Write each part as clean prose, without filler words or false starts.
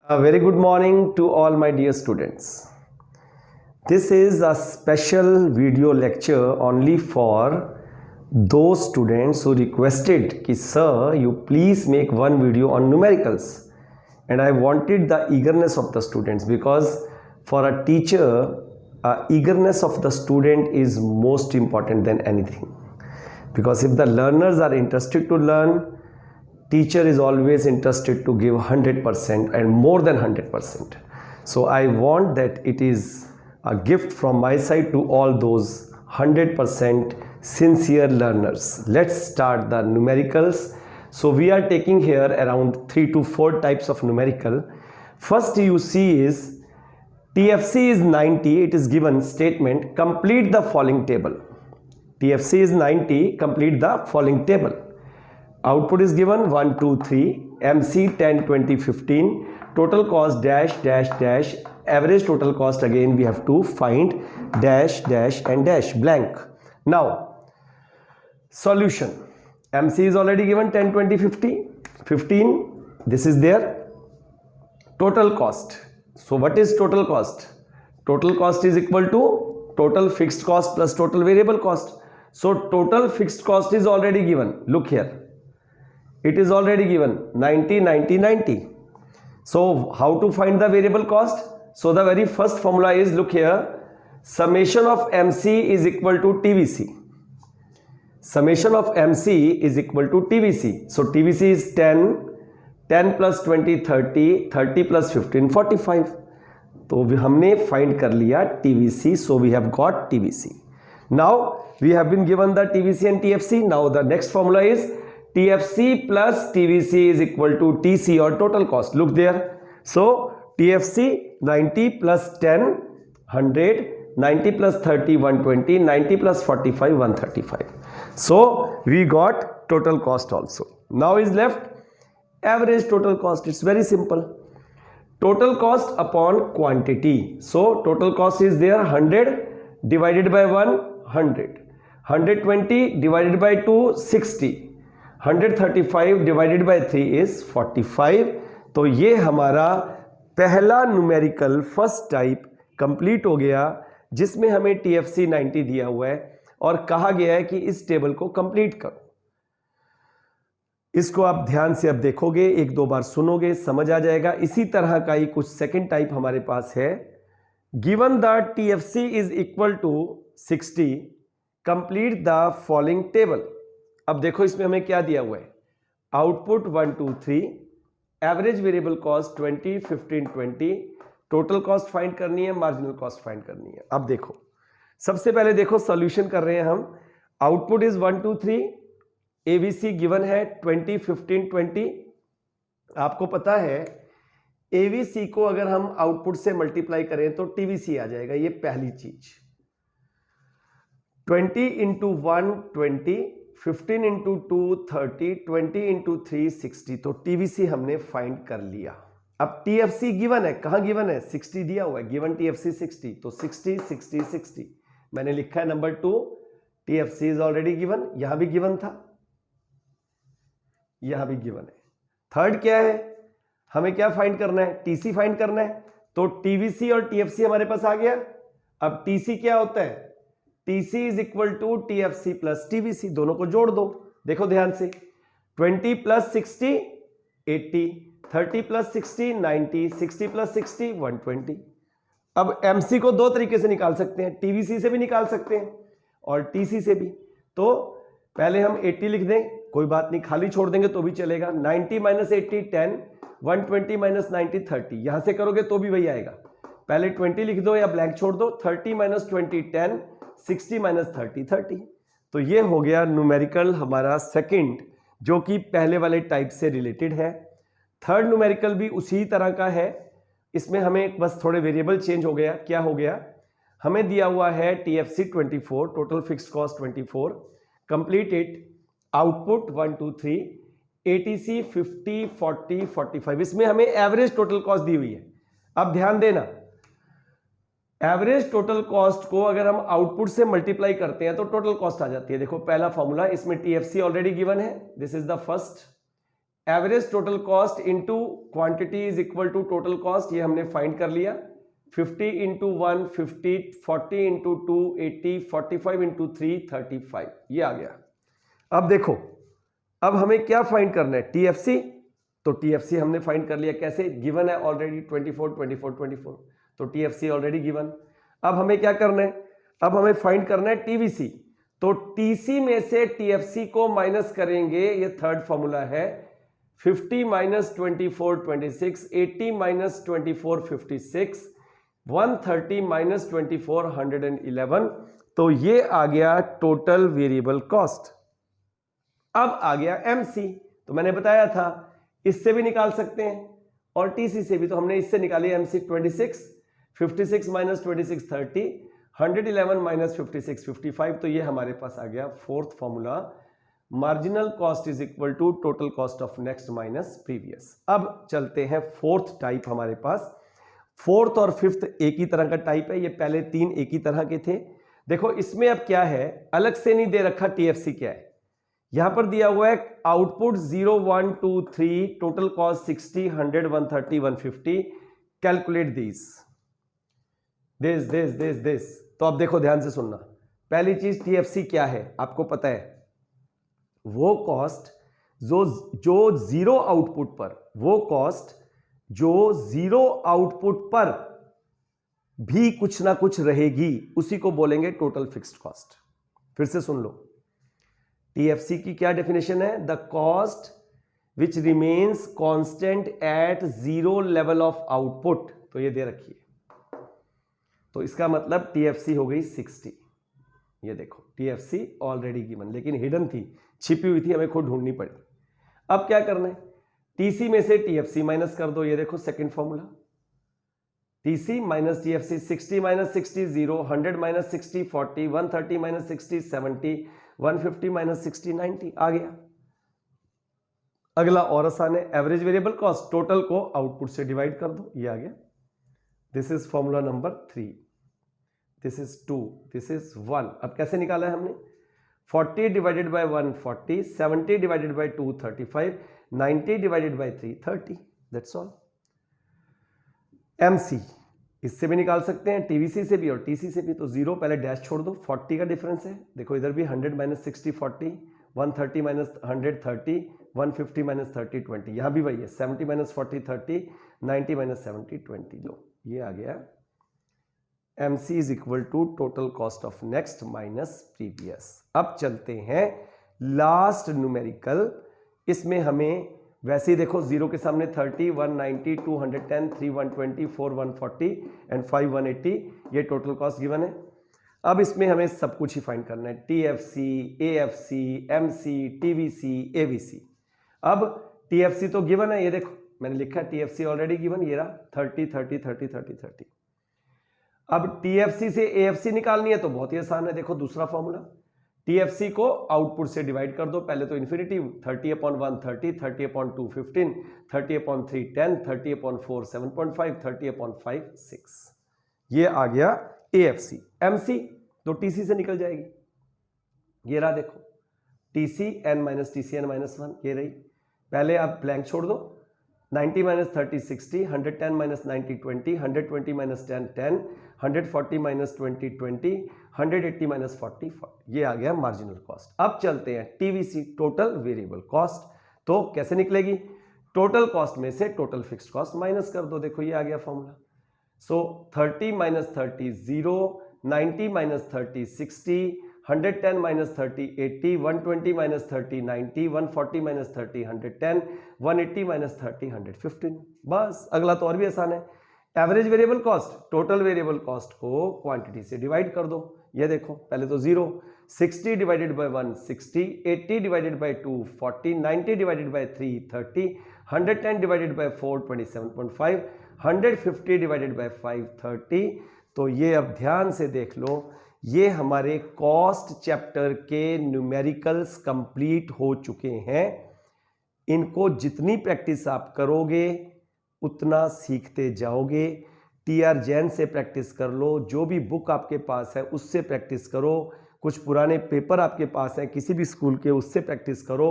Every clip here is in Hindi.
A very good morning to all my dear students. This is a special video lecture only for those students who requested कि sir you please make one video on numericals, and I wanted the eagerness of the students because for a teacher eagerness of the student is most important than anything, because if the learners are interested to learn, teacher is always interested to give 100% and more than 100%. So I want that it is a gift from my side to all those 100% sincere learners. Let's start the numericals. So we are taking here around 3 to 4 types of numerical. First you see is TFC is 90. It is given statement, complete the following table. TFC is 90, complete the following table. Output is given 1, 2, 3, MC 10, 20, 15, total cost dash, dash, dash, average total cost again we have to find dash, dash and dash, blank. Now, solution. MC is already given 10, 20, 50, 15, this is there. Total cost. So what is total cost? Total cost is equal to total fixed cost plus total variable cost. So total fixed cost is already given. Look here. It is already given 90, 90, 90. So how to find the variable cost? So the very first formula is, look here, summation of MC is equal to TVC. Summation of MC is equal to TVC. So TVC is 10, 10 plus 20, 30, 30 plus 15, 45. तो हमने find कर लिया TVC. So we have got TVC. Now we have been given the TVC and TFC. Now the next formula is TFC plus TVC is equal to TC or total cost. Look there. So TFC 90 plus 10, 100, 90 plus 30, 120, 90 plus 45, 135. So we got total cost also. Now is left average total cost. It's very simple. Total cost upon quantity. So total cost is there 100 divided by 1, 100. 120 divided by 2, 60. 135 divided by 3 is 45. तो ये हमारा पहला न्यूमेरिकल फर्स्ट टाइप कंप्लीट हो गया, जिसमें हमें TFC 90 दिया हुआ है और कहा गया है कि इस टेबल को कंप्लीट करो. इसको आप ध्यान से अब देखोगे, एक दो बार सुनोगे, समझ आ जाएगा. इसी तरह का ही कुछ सेकंड टाइप हमारे पास है. Given the TFC is equal to 60, complete the following table. अब देखो इसमें हमें क्या दिया हुआ है. Output 1, 2, 3, average variable cost 20, 15, 20, total cost find करनी है, मार्जिनल कॉस्ट फाइंड करनी है. अब देखो सबसे पहले देखो सॉल्यूशन कर रहे हैं हम. आउटपुट इज 1, 2, 3, एबीसी गिवन है 20, 15, 20. आपको पता है एबीसी को अगर हम आउटपुट से मल्टीप्लाई करें तो टीवीसी आ जाएगा. ये पहली चीज. 20 इंटू 1 20, 15 इंटू 2 30, 20 इंटू 3 60. तो टीवीसी हमने फाइंड कर लिया. अब टीएफसी गिवन है. कहां गिवन है? 60 दिया हुआ है. Given TFC 60. तो 60 60 60 मैंने लिखा है number 2. TFC is already given. यहां भी गिवन था, यहां भी गिवन है. थर्ड क्या है? हमें क्या फाइंड करना है? टीसी फाइंड करना है. तो टीवीसी और टीएफसी हमारे पास आ गया. अब टीसी क्या होता है? TC is equal to TFC plus TVC. दोनों को जोड़ दो. देखो ध्यान से. 20 प्लस 60 80, 30 प्लस 60 90, 60 प्लस 60 120. अब MC को दो तरीके से निकाल सकते हैं. TVC से भी निकाल सकते हैं और TC से भी. तो पहले हम 80 लिख दें, कोई बात नहीं, खाली छोड़ देंगे तो भी चलेगा. 90 माइनस 80 10, 120 माइनस 90 30. यहां से करोगे तो भी वही आएगा. पहले 20 लिख दो या ब्लैंक छोड़ दो. 30 माइनस 20 10, 60 माइनस 30 30. तो ये हो गया न्यूमेरिकल हमारा सेकंड, जो कि पहले वाले टाइप से रिलेटेड है. थर्ड न्यूमेरिकल भी उसी तरह का है. इसमें हमें बस थोड़े वेरिएबल चेंज हो गया. क्या हो गया? हमें दिया हुआ है TFC 24, total fixed cost 24, complete it. Output 1, 2, 3, ATC 50, 40, 45. इसमें हमें एवरेज टोटल कॉस्ट दी हुई है. अब ध्यान देना, एवरेज टोटल कॉस्ट को अगर हम आउटपुट से मल्टीप्लाई करते हैं तो टोटल कॉस्ट आ जाती है. देखो पहला फॉर्मूला, इसमें TFC ऑलरेडी गिवन है. This is the first. Average total cost into quantity is equal to total cost, ये हमने फाइंड कर लिया। 50 इंटू 1 50, 40 इंटू 2 80, 45 इंटू 3 35, ये आ गया। अब देखो, अब हमें क्या फाइंड करना है, टीएफसी। तो टीएफसी हमने फाइंड कर लिया, कैसे, गिवन है ऑलरेडी 24 24 24, तो टीएफसी ऑलरेडी गिवन। अब हमें क्या करना है, अब हमें फाइंड करना है टीवीसी। तो टीसी में से टीएफसी को माइनस करेंगे, ये थर्ड फॉर्मूला है। 50 माइनस 24 26, 80 माइनस 24 56, 130 माइनस 24 111, तो ये आ गया टोटल वेरिएबल कॉस्ट। अब आ गया एमसी, तो मैंने बताया था इससे भी निकाल सकते हैं और टीसी से भी, तो हमने इससे निकाली एमसी 26, 56 माइनस 26 30, 111 माइनस 56 55, तो ये हमारे पास आ गया fourth formula, marginal cost is equal to total cost of next minus previous. अब चलते हैं फोर्थ टाइप हमारे पास। फोर्थ और फिफ्थ एक ही तरह का टाइप है, ये पहले तीन एक ही तरह के थे। देखो इसमें अब क्या है, अलग से नहीं दे रखा टीएफसी क्या है, यहां पर दिया हुआ है output 0 1 2 3, total cost 60 100 130 150, calculate this. तो अब देखो ध्यान से सुनना, पहली चीज टीएफसी क्या है आपको पता है, वो कॉस्ट जो जीरो आउटपुट पर, वो कॉस्ट जो जीरो आउटपुट पर भी कुछ ना कुछ रहेगी, उसी को बोलेंगे टोटल फिक्स्ड कॉस्ट। फिर से सुन लो, टीएफसी की क्या डेफिनेशन है, the cost which remains constant eight zero level of output, तो ये दे रखी है। तो इसका मतलब टीएफसी हो गई 60। ये देखो टीएफसी ऑलरेडी गिवन, लेकिन हिडन थी, छिपी हुई थी, हमें खुद ढूंढनी पड़ी। अब क्या करना है, टीसी में से टीएफसी माइनस कर दो, ये देखो second formula, TC minus TFC, 60 minus 60 0, 100 minus 60 40, 130 minus 60 70, 150 minus 60 90, आ गया। अगला और आसान है, एवरेज वेरिएबल कॉस्ट, टोटल को आउटपुट से डिवाइड कर दो, ये आ गया। This is formula number 3, this is 2, this is 1। अब कैसे निकाला है हमने, 40 divided by 1 40, 70 divided by 2 35, 90 divided by 3 30, that's all. MC इससे भी निकाल सकते हैं, टीवीसी से भी और टीसी से भी। तो जीरो पहले डैश छोड़ दो, 40 का डिफरेंस है, देखो इधर भी 100 माइनस 60 40, 130 माइनस 100 30, 150 माइनस 30 20, यहां भी वही है, 70 माइनस 40 30, 90 माइनस 70 20, लो ये आ गया। MC is equal to total cost of next minus previous. अब चलते हैं लास्ट न्यूमेरिकल, इसमें हमें वैसे ही देखो जीरो के सामने 30, 190, 210, 3 120, 4 140 एंड 5 180, ये टोटल कॉस्ट गिवन है। अब इसमें हमें सब कुछ ही फाइंड करना है, TFC, AFC, MC, TVC, AVC. अब टीएफसी तो गिवन है, ये देखो मैंने लिखा है टीएफसी ऑलरेडी गिवन, ये रहा 30 30 30 30 30। अब टीएफसी से एएफसी निकालनी है तो बहुत ही आसान है, देखो दूसरा फॉर्मूला, टीएफसी को आउटपुट से डिवाइड कर दो, पहले तो इन्फिनिटी 30/1 30, 30/2 15, 30/3 10, 30/4 7.5, 30/5 6, ये आ गया एएफसी। एमसी तो टीसी से निकल जाएगी, ये रहा देखो TC n minus TC n minus 1, ये रही। पहले आप ब्लैंक छोड़ दो, 90 minus 30 60, 110 minus 90 20, 120 minus 10 10, 140 minus 20 20, 180 minus 40 40, ये आ गया मार्जिनल कॉस्ट। अब चलते हैं टीवीसी, टोटल वेरिएबल कॉस्ट। तो कैसे निकलेगी, टोटल कॉस्ट में से टोटल फिक्स्ड कॉस्ट माइनस कर दो, देखो ये आ गया फॉर्मूला। सो 30 minus 30 0, 90 minus 30 60, 110 minus 30 80, 120 minus 30 90, 140 minus 30 110, 180 minus 30 115। बस अगला तो और भी आसान है, average variable cost, total variable cost को क्वांटिटी से डिवाइड कर दो, ये देखो पहले तो 0, 60 divided by 1 60, 80 divided by 2 40, 90 divided by 3 30, 110 divided by 4 27.5, 150 divided by 5 30। तो ये अब ध्यान से देख लो, ये हमारे कॉस्ट चैप्टर के न्यूमेरिकल्स कंप्लीट हो चुके हैं। इनको जितनी प्रैक्टिस आप करोगे उतना सीखते जाओगे। टीआर जैन से प्रैक्टिस कर लो, जो भी बुक आपके पास है उससे प्रैक्टिस करो, कुछ पुराने पेपर आपके पास हैं किसी भी स्कूल के, उससे प्रैक्टिस करो।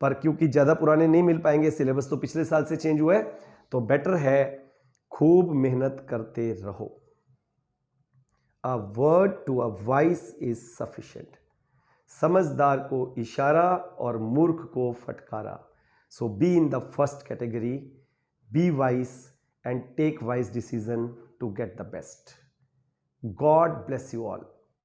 पर क्योंकि ज़्यादा पुराने नहीं मिल पाएंगे, सिलेबस तो पिछले साल से चेंज हुआ है, तो बेटर है खूब मेहनत करते रहो। A word to a wise is sufficient. समझदार को इशारा और मूर्ख को फटकारा। So be in the first category, be wise and take wise decision to get the best. God bless you all.